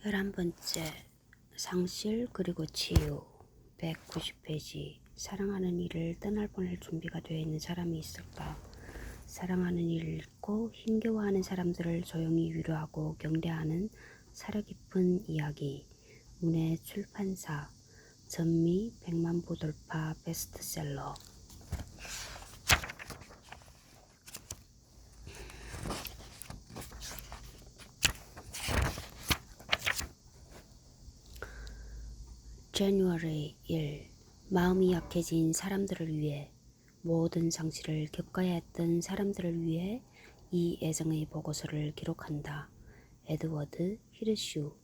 11번째 상실 그리고 치유 190페이지 사랑하는 이를 떠날 뻔할 준비가 되어 있는 사람이 있을까? 사랑하는 이를 읽고 힘겨워하는 사람들을 조용히 위로하고 격려하는 사려 깊은 이야기. 문해 출판사 전미 100만 부 돌파 베스트셀러. January 1. 마음이 약해진 사람들을 위해, 모든 상실을 겪어야 했던 사람들을 위해 이 애정의 보고서를 기록한다. 에드워드 히르슈.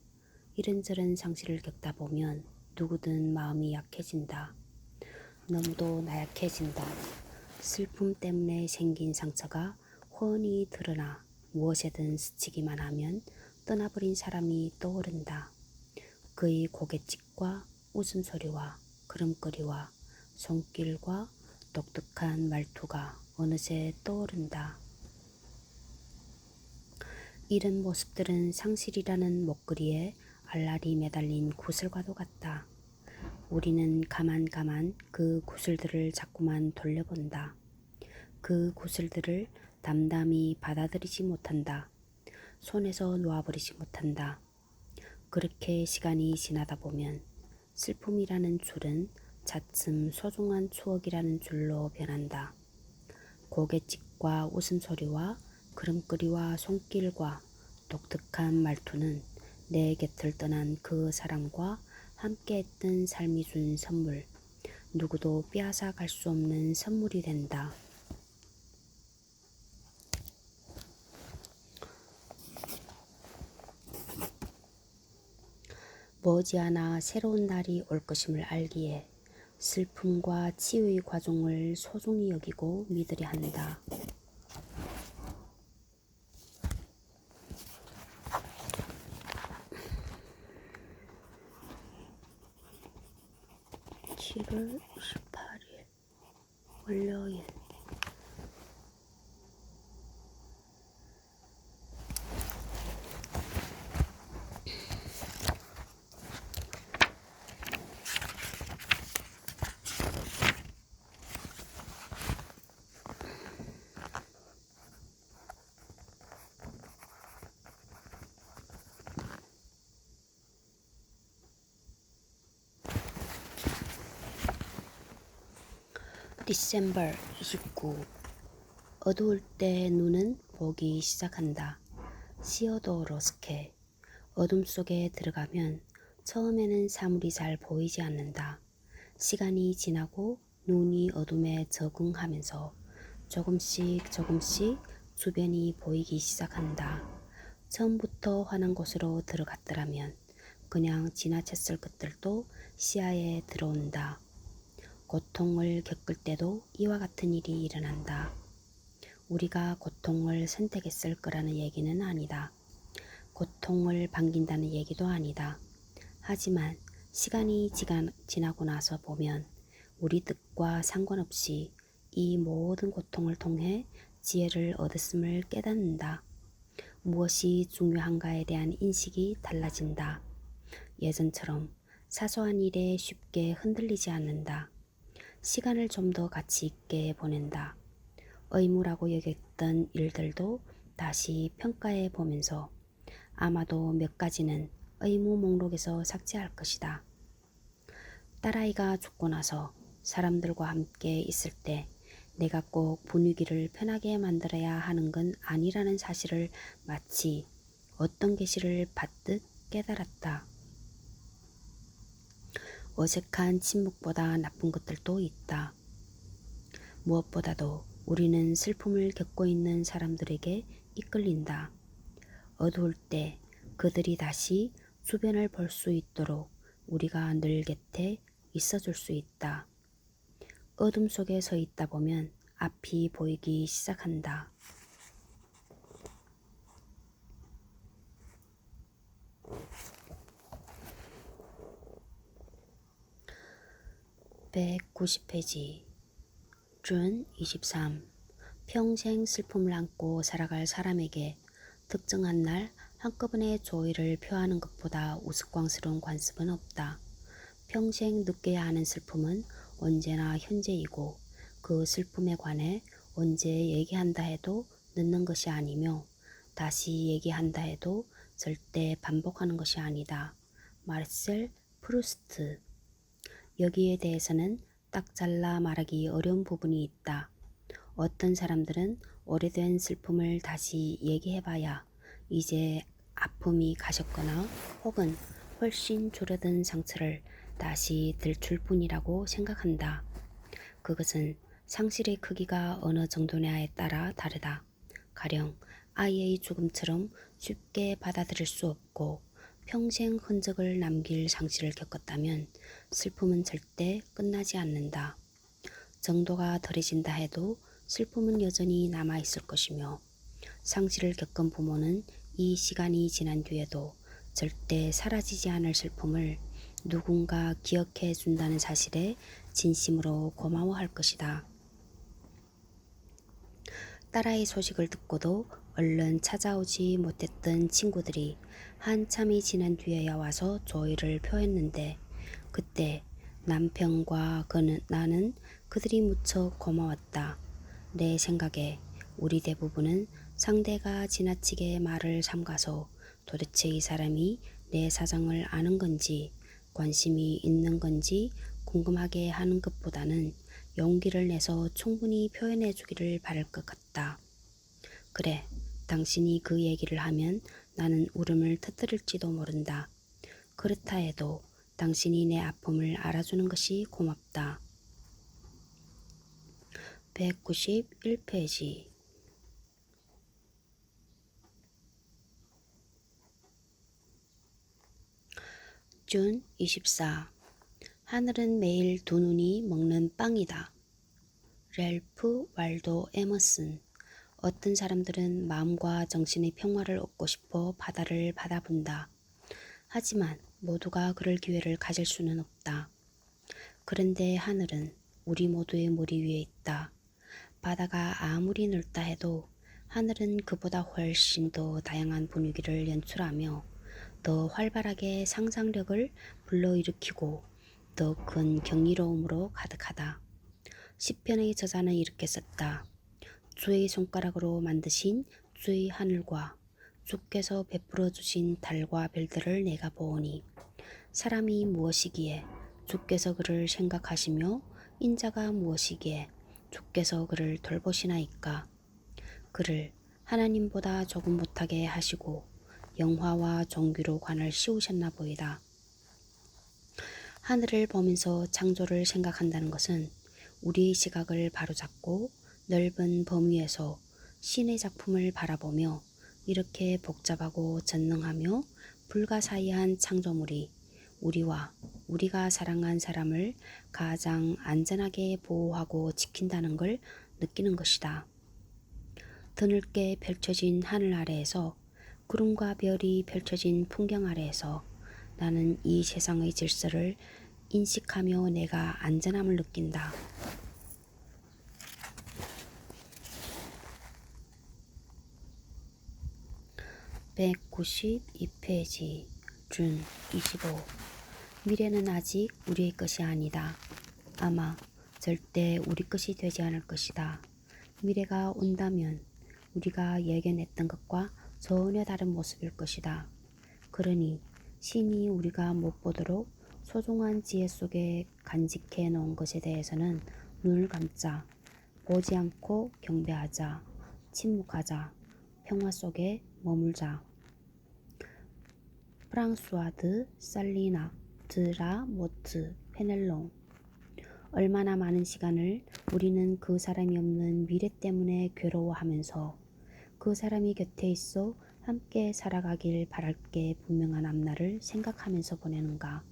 이런저런 상실을 겪다 보면 누구든 마음이 약해진다. 너무도 나약해진다. 슬픔 때문에 생긴 상처가 훤히 드러나 무엇에든 스치기만 하면 떠나버린 사람이 떠오른다. 그의 고갯짓과 웃음소리와 걸음걸이와 손길과 독특한 말투가 어느새 떠오른다. 이런 모습들은 상실이라는 목걸이에 알알이 매달린 구슬과도 같다. 우리는 가만 그 구슬들을 자꾸만 돌려본다. 그 구슬들을 담담히 받아들이지 못한다. 손에서 놓아버리지 못한다. 그렇게 시간이 지나다 보면 슬픔이라는 줄은 차츰 소중한 추억이라는 줄로 변한다. 고갯짓과 웃음소리와 걸음걸이와 손길과 독특한 말투는 내 곁을 떠난 그 사람과 함께했던 삶이 준 선물, 누구도 빼앗아 갈 수 없는 선물이 된다. 머지않아 새로운 날이 올 것임을 알기에 슬픔과 치유의 과정을 소중히 여기고 믿으려 한다. (7월 28일) 월요일. 디셈버 29. 어두울 때 눈은 보기 시작한다. 시어도 로스케. 어둠 속에 들어가면 처음에는 사물이 잘 보이지 않는다. 시간이 지나고 눈이 어둠에 적응하면서 조금씩 주변이 보이기 시작한다. 처음부터 환한 곳으로 들어갔더라면 그냥 지나쳤을 것들도 시야에 들어온다. 고통을 겪을 때도 이와 같은 일이 일어난다. 우리가 고통을 선택했을 거라는 얘기는 아니다. 고통을 반긴다는 얘기도 아니다. 하지만 시간이 지나고 나서 보면 우리 뜻과 상관없이 이 모든 고통을 통해 지혜를 얻었음을 깨닫는다. 무엇이 중요한가에 대한 인식이 달라진다. 예전처럼 사소한 일에 쉽게 흔들리지 않는다. 시간을 좀 더 가치 있게 보낸다. 의무라고 여겼던 일들도 다시 평가해 보면서 아마도 몇 가지는 의무 목록에서 삭제할 것이다. 딸아이가 죽고 나서 사람들과 함께 있을 때 내가 꼭 분위기를 편하게 만들어야 하는 건 아니라는 사실을 마치 어떤 계시를 받듯 깨달았다. 어색한 침묵보다 나쁜 것들도 있다. 무엇보다도 우리는 슬픔을 겪고 있는 사람들에게 이끌린다. 어두울 때 그들이 다시 주변을 볼 수 있도록 우리가 늘 곁에 있어줄 수 있다. 어둠 속에 서 있다 보면 앞이 보이기 시작한다. (190페이지) 준 23. 평생 슬픔을 안고 살아갈 사람에게 특정한 날 한꺼번에 조의를 표하는 것보다 우스꽝스러운 관습은 없다. 평생 느껴야 하는 슬픔은 언제나 현재이고 그 슬픔에 관해 언제 얘기한다 해도 늦는 것이 아니며 다시 얘기한다 해도 절대 반복하는 것이 아니다. 마르셀 프루스트. 여기에 대해서는 딱 잘라 말하기 어려운 부분이 있다. 어떤 사람들은 오래된 슬픔을 다시 얘기해봐야 이제 아픔이 가셨거나 혹은 훨씬 줄어든 상처를 다시 들출 뿐이라고 생각한다. 그것은 상실의 크기가 어느 정도냐에 따라 다르다. 가령 아이의 죽음처럼 쉽게 받아들일 수 없고 평생 흔적을 남길 상실을 겪었다면 슬픔은 절대 끝나지 않는다. 정도가 덜해진다 해도 슬픔은 여전히 남아있을 것이며 상실을 겪은 부모는 이 시간이 지난 뒤에도 절대 사라지지 않을 슬픔을 누군가 기억해 준다는 사실에 진심으로 고마워할 것이다. 딸아이 소식을 듣고도 얼른 찾아오지 못했던 친구들이 한참이 지난 뒤에야 와서 조의를 표했는데 그때 남편과 나는 그들이 무척 고마웠다. 내 생각에 우리 대부분은 상대가 지나치게 말을 삼가서 도대체 이 사람이 내 사정을 아는 건지 관심이 있는 건지 궁금하게 하는 것보다는 용기를 내서 충분히 표현해 주기를 바랄 것 같다. 그래, 당신이 그 얘기를 하면 나는 울음을 터뜨릴지도 모른다. 그렇다 해도 당신이 내 아픔을 알아주는 것이 고맙다. 191페이지. 준 24. 하늘은 매일 두 눈이 먹는 빵이다. 랠프 왈도 에머슨. 어떤 사람들은 마음과 정신의 평화를 얻고 싶어 바다를 바라본다. 하지만 모두가 그럴 기회를 가질 수는 없다. 그런데 하늘은 우리 모두의 머리 위에 있다. 바다가 아무리 넓다 해도 하늘은 그보다 훨씬 더 다양한 분위기를 연출하며 더 활발하게 상상력을 불러일으키고 더 큰 경이로움으로 가득하다. 시편의 저자는 이렇게 썼다. 주의 손가락으로 만드신 주의 하늘과 주께서 베풀어 주신 달과 별들을 내가 보오니 사람이 무엇이기에 주께서 그를 생각하시며 인자가 무엇이기에 주께서 그를 돌보시나이까. 그를 하나님보다 조금 못하게 하시고 영화와 종기로 관을 씌우셨나 보이다. 하늘을 보면서 창조를 생각한다는 것은 우리의 시각을 바로잡고 넓은 범위에서 신의 작품을 바라보며 이렇게 복잡하고 전능하며 불가사의한 창조물이 우리와 우리가 사랑한 사람을 가장 안전하게 보호하고 지킨다는 걸 느끼는 것이다. 드넓게 펼쳐진 하늘 아래에서 구름과 별이 펼쳐진 풍경 아래에서 나는 이 세상의 질서를 인식하며 내가 안전함을 느낀다. 192페이지. 준 25. 미래는 아직 우리의 것이 아니다. 아마 절대 우리 것이 되지 않을 것이다. 미래가 온다면 우리가 예견했던 것과 전혀 다른 모습일 것이다. 그러니 신이 우리가 못 보도록 소중한 지혜 속에 간직해 놓은 것에 대해서는 눈을 감자, 보지 않고 경배하자, 침묵하자, 평화 속에 머물자. 프랑수아 드 살리나 드라 모트 페넬롱. 얼마나 많은 시간을 우리는 그 사람이 없는 미래 때문에 괴로워하면서 그 사람이 곁에 있어 함께 살아가길 바랄 게 분명한 앞날을 생각하면서 보내는가.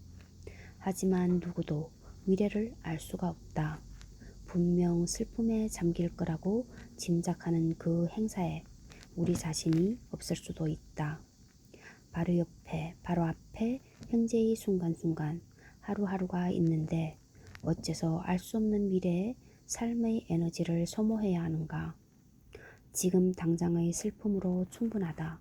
하지만 누구도 미래를 알 수가 없다. 분명 슬픔에 잠길 거라고 짐작하는 그 행사에 우리 자신이 없을 수도 있다. 바로 옆에, 바로 앞에 현재의 순간순간 하루하루가 있는데 어째서 알 수 없는 미래에 삶의 에너지를 소모해야 하는가. 지금 당장의 슬픔으로 충분하다.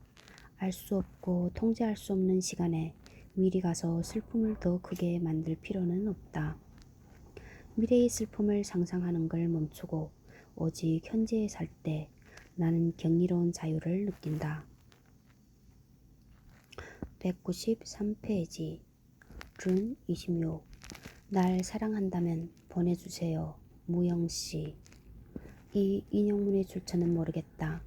알 수 없고 통제할 수 없는 시간에 미리 가서 슬픔을 더 크게 만들 필요는 없다. 미래의 슬픔을 상상하는 걸 멈추고 오직 현재에 살 때 나는 경이로운 자유를 느낀다. 193페이지 준 26. 날 사랑한다면 보내주세요. 무영씨. 이 인용문의 출처는 모르겠다.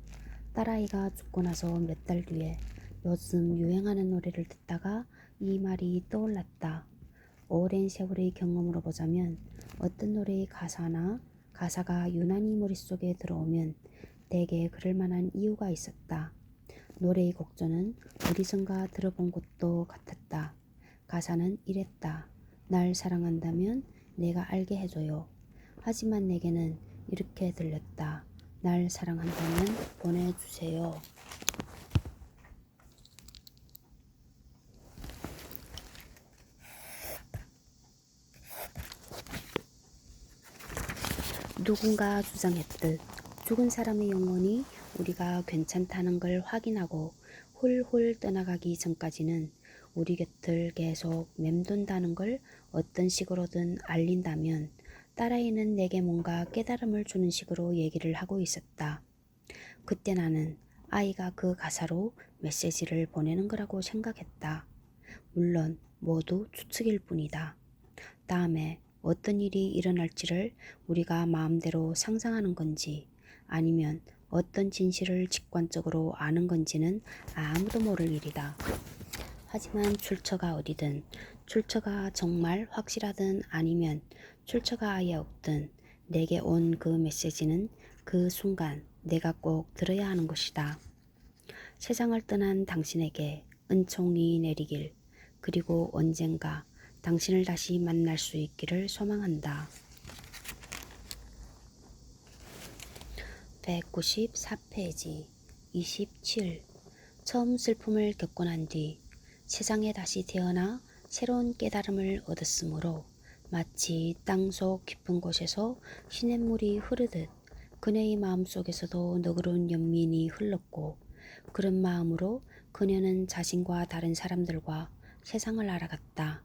딸아이가 죽고 나서 몇 달 뒤에 요즘 유행하는 노래를 듣다가 이 말이 떠올랐다. 오랜 세월의 경험으로 보자면 어떤 노래의 가사가 유난히 머릿속에 들어오면 대개 그럴 만한 이유가 있었다. 노래의 곡조는 어디선가 들어본 것도 같았다. 가사는 이랬다. 날 사랑한다면 내가 알게 해줘요. 하지만 내게는 이렇게 들렸다. 날 사랑한다면 보내주세요. 누군가 주장했듯 죽은 사람의 영혼이 우리가 괜찮다는 걸 확인하고 훌훌 떠나가기 전까지는 우리 곁을 계속 맴돈다는 걸 어떤 식으로든 알린다면 딸아이는 내게 뭔가 깨달음을 주는 식으로 얘기를 하고 있었다. 그때 나는 아이가 그 가사로 메시지를 보내는 거라고 생각했다. 물론 모두 추측일 뿐이다. 다음에 어떤 일이 일어날지를 우리가 마음대로 상상하는 건지 아니면 어떤 진실을 직관적으로 아는 건지는 아무도 모를 일이다. 하지만 출처가 어디든 출처가 정말 확실하든 아니면 출처가 아예 없든 내게 온 그 메시지는 그 순간 내가 꼭 들어야 하는 것이다. 세상을 떠난 당신에게 은총이 내리길 그리고 언젠가 당신을 다시 만날 수 있기를 소망한다. 194페이지 27. 처음 슬픔을 겪고 난 뒤 세상에 다시 태어나 새로운 깨달음을 얻었으므로 마치 땅속 깊은 곳에서 시냇물이 흐르듯 그녀의 마음속에서도 너그러운 연민이 흘렀고 그런 마음으로 그녀는 자신과 다른 사람들과 세상을 알아갔다.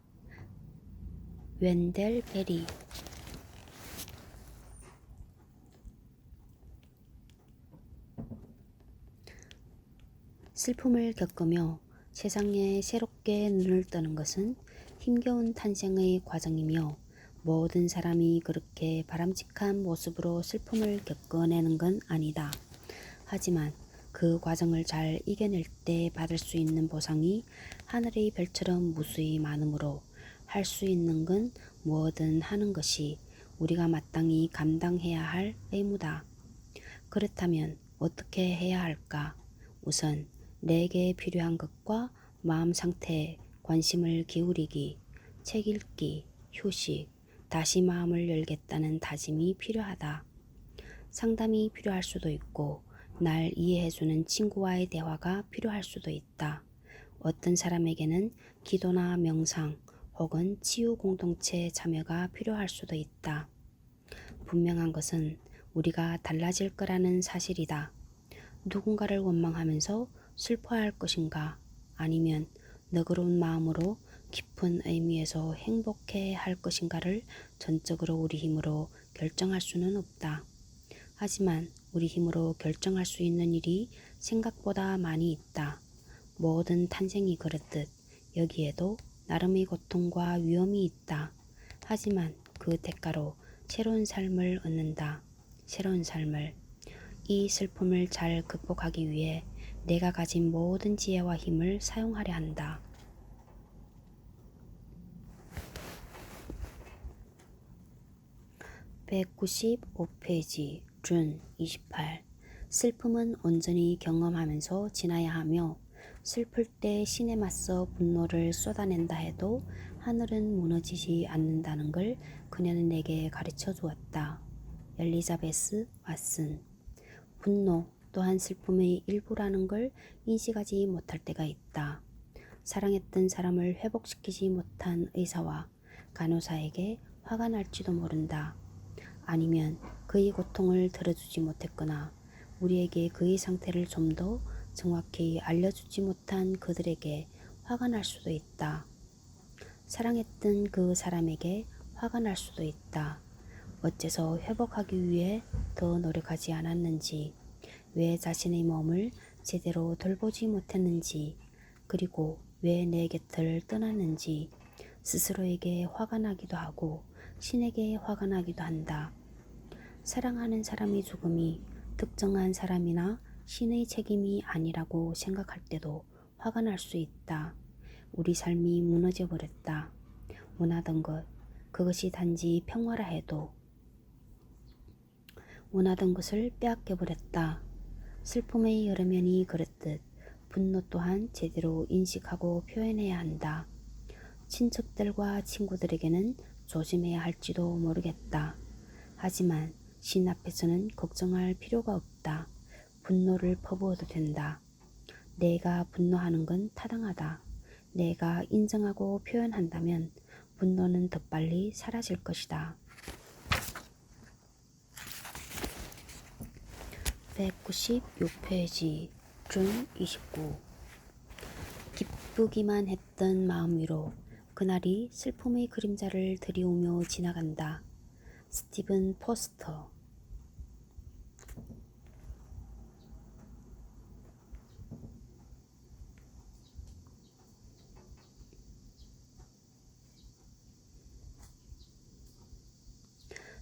웬델 베리. 슬픔을 겪으며 세상에 새롭게 눈을 뜨는 것은 힘겨운 탄생의 과정이며 모든 사람이 그렇게 바람직한 모습으로 슬픔을 겪어내는 건 아니다. 하지만 그 과정을 잘 이겨낼 때 받을 수 있는 보상이 하늘의 별처럼 무수히 많으므로 할 수 있는 건 뭐든 하는 것이 우리가 마땅히 감당해야 할 의무다. 그렇다면 어떻게 해야 할까? 우선 내게 필요한 것과 마음 상태에 관심을 기울이기, 책 읽기, 휴식, 다시 마음을 열겠다는 다짐이 필요하다. 상담이 필요할 수도 있고 날 이해해주는 친구와의 대화가 필요할 수도 있다. 어떤 사람에게는 기도나 명상 혹은 치유 공동체 참여가 필요할 수도 있다. 분명한 것은 우리가 달라질 거라는 사실이다. 누군가를 원망하면서 슬퍼할 것인가 아니면 너그러운 마음으로 깊은 의미에서 행복해 할 것인가를 전적으로 우리 힘으로 결정할 수는 없다. 하지만 우리 힘으로 결정할 수 있는 일이 생각보다 많이 있다. 모든 탄생이 그렇듯 여기에도 나름의 고통과 위험이 있다. 하지만 그 대가로 새로운 삶을 얻는다. 새로운 삶을. 이 슬픔을 잘 극복하기 위해 내가 가진 모든 지혜와 힘을 사용하려 한다. 195페이지 준 28. 슬픔은 온전히 경험하면서 지나야 하며 슬플 때 신에 맞서 분노를 쏟아낸다 해도 하늘은 무너지지 않는다는 걸 그녀는 내게 가르쳐 주었다. 엘리자베스 왓슨. 분노 또한 슬픔의 일부라는 걸 인식하지 못할 때가 있다. 사랑했던 사람을 회복시키지 못한 의사와 간호사에게 화가 날지도 모른다. 아니면 그의 고통을 들어주지 못했거나 우리에게 그의 상태를 좀 더 정확히 알려주지 못한 그들에게 화가 날 수도 있다. 사랑했던 그 사람에게 화가 날 수도 있다. 어째서 회복하기 위해 더 노력하지 않았는지, 왜 자신의 몸을 제대로 돌보지 못했는지, 그리고 왜 내 곁을 떠났는지 스스로에게 화가 나기도 하고 신에게 화가 나기도 한다. 사랑하는 사람의 죽음이 특정한 사람이나 신의 책임이 아니라고 생각할 때도 화가 날 수 있다. 우리 삶이 무너져 버렸다. 원하던 것, 그것이 단지 평화라 해도 원하던 것을 빼앗겨 버렸다. 슬픔의 여러 면이 그렇듯 분노 또한 제대로 인식하고 표현해야 한다. 친척들과 친구들에게는 조심해야 할지도 모르겠다. 하지만 신 앞에서는 걱정할 필요가 없다. 분노를 퍼부어도 된다. 내가 분노하는 건 타당하다. 내가 인정하고 표현한다면 분노는 더 빨리 사라질 것이다. 196페이지 준 29. 기쁘기만 했던 마음 위로 그날이 슬픔의 그림자를 들이우며 지나간다. 스티븐 포스터.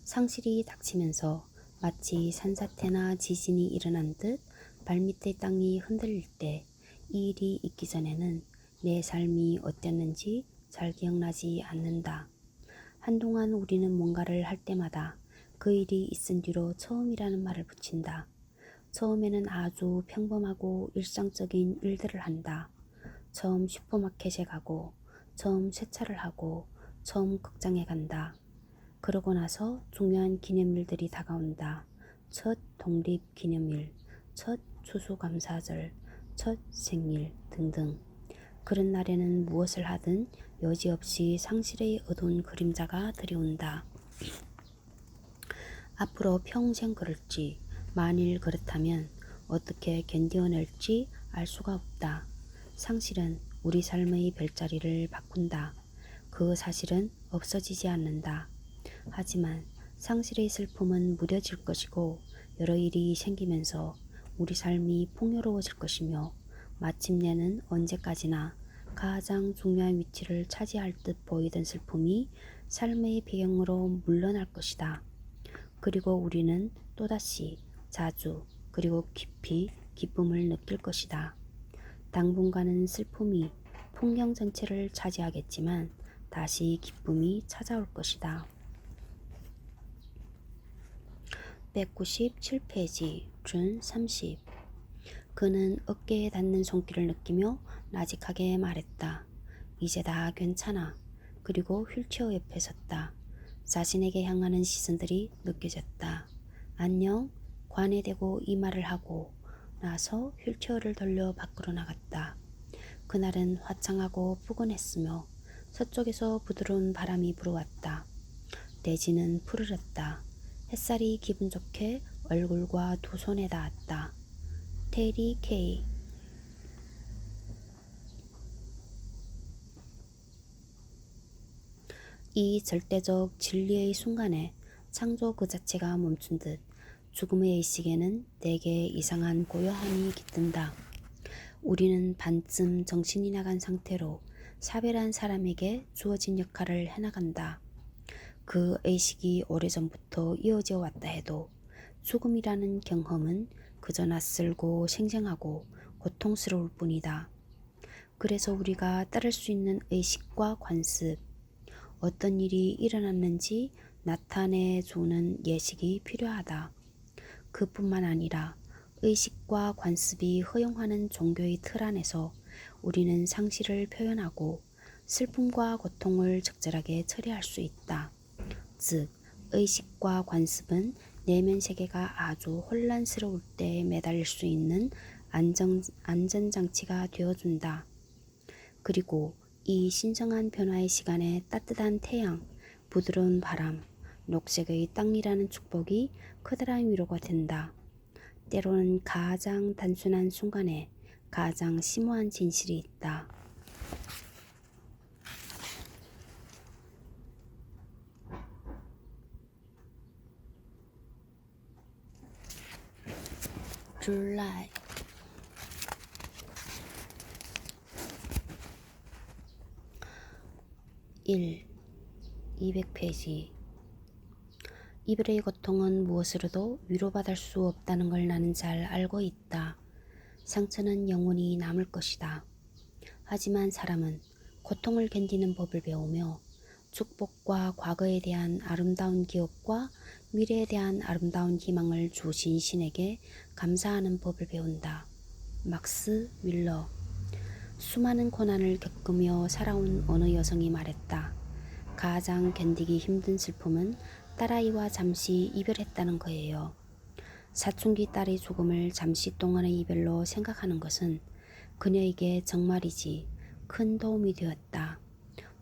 상실이 닥치면서 마치 산사태나 지진이 일어난 듯 발밑의 땅이 흔들릴 때 이 일이 있기 전에는 내 삶이 어땠는지 잘 기억나지 않는다. 한동안 우리는 뭔가를 할 때마다 그 일이 있은 뒤로 처음이라는 말을 붙인다. 처음에는 아주 평범하고 일상적인 일들을 한다. 처음 슈퍼마켓에 가고, 처음 세차를 하고, 처음 극장에 간다. 그러고 나서 중요한 기념일들이 다가온다. 첫 독립기념일, 첫 추수감사절, 첫 생일 등등. 그런 날에는 무엇을 하든 여지없이 상실의 어두운 그림자가 들이온다. 앞으로 평생 그럴지, 만일 그렇다면 어떻게 견뎌낼지 알 수가 없다. 상실은 우리 삶의 별자리를 바꾼다. 그 사실은 없어지지 않는다. 하지만 상실의 슬픔은 무뎌질 것이고 여러 일이 생기면서 우리 삶이 풍요로워질 것이며 마침내는 언제까지나 가장 중요한 위치를 차지할 듯 보이던 슬픔이 삶의 배경으로 물러날 것이다. 그리고 우리는 또다시 자주 그리고 깊이 기쁨을 느낄 것이다. 당분간은 슬픔이 풍경 전체를 차지하겠지만 다시 기쁨이 찾아올 것이다. 197페이지 준 30. 그는 어깨에 닿는 손길을 느끼며 나직하게 말했다. 이제 다 괜찮아. 그리고 휠체어 옆에 섰다. 자신에게 향하는 시선들이 느껴졌다. 안녕? 관에 대고 이 말을 하고 나서 휠체어를 돌려 밖으로 나갔다. 그날은 화창하고 푸근했으며 서쪽에서 부드러운 바람이 불어왔다. 대지는 푸르렀다. 햇살이 기분 좋게 얼굴과 두 손에 닿았다. 테리 케이. 이 절대적 진리의 순간에 창조 그 자체가 멈춘 듯 죽음의 의식에는 대개 이상한 고요함이 깃든다. 우리는 반쯤 정신이 나간 상태로 사별한 사람에게 주어진 역할을 해나간다. 그 의식이 오래전부터 이어져 왔다 해도 죽음이라는 경험은 그저 낯설고 생생하고 고통스러울 뿐이다. 그래서 우리가 따를 수 있는 의식과 관습, 어떤 일이 일어났는지 나타내주는 예식이 필요하다. 그뿐만 아니라 의식과 관습이 허용하는 종교의 틀 안에서 우리는 상실을 표현하고 슬픔과 고통을 적절하게 처리할 수 있다. 즉, 의식과 관습은 내면 세계가 아주 혼란스러울 때 매달릴 수 있는 안전장치가 되어준다. 그리고 이 신성한 변화의 시간에 따뜻한 태양, 부드러운 바람, 녹색의 땅이라는 축복이 커다란 위로가 된다. 때로는 가장 단순한 순간에 가장 심오한 진실이 있다. 줄라이 1. 200페이지. 이별의 고통은 무엇으로도 위로받을 수 없다는 걸 나는 잘 알고 있다. 상처는 영원히 남을 것이다. 하지만 사람은 고통을 견디는 법을 배우며 축복과 과거에 대한 아름다운 기억과 미래에 대한 아름다운 희망을 주신 신에게 감사하는 법을 배운다. 막스 윌러. 수많은 고난을 겪으며 살아온 어느 여성이 말했다. 가장 견디기 힘든 슬픔은 딸아이와 잠시 이별했다는 거예요. 사춘기 딸의 죽음을 잠시 동안의 이별로 생각하는 것은 그녀에게 정말이지 큰 도움이 되었다.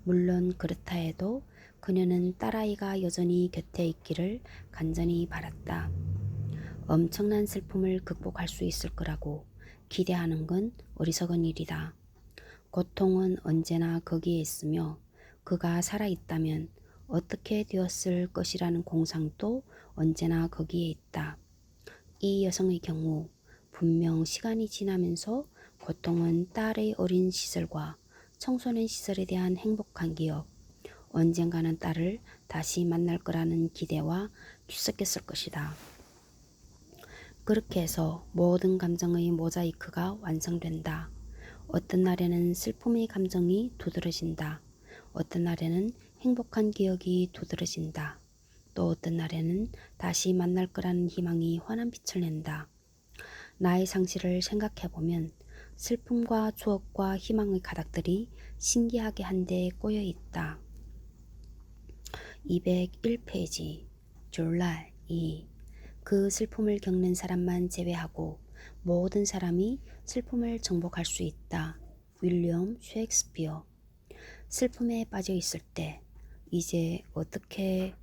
물론 그렇다 해도 그녀는 딸아이가 여전히 곁에 있기를 간절히 바랐다. 엄청난 슬픔을 극복할 수 있을 거라고 기대하는 건 어리석은 일이다. 고통은 언제나 거기에 있으며 그가 살아있다면 어떻게 되었을 것이라는 공상도 언제나 거기에 있다. 이 여성의 경우 분명 시간이 지나면서 고통은 딸의 어린 시절과 청소년 시절에 대한 행복한 기억, 언젠가는 딸을 다시 만날 거라는 기대와 뒤섞였을 것이다. 그렇게 해서 모든 감정의 모자이크가 완성된다. 어떤 날에는 슬픔의 감정이 두드러진다. 어떤 날에는 행복한 기억이 두드러진다. 또 어떤 날에는 다시 만날 거라는 희망이 환한 빛을 낸다. 나의 상실을 생각해보면 슬픔과 추억과 희망의 가닥들이 신기하게 한데 꼬여 있다. 201페이지. 줄라이 2. 그 슬픔을 겪는 사람만 제외하고 모든 사람이 슬픔을 정복할 수 있다. 윌리엄 셰익스피어. 슬픔에 빠져 있을 때 이제 어떻게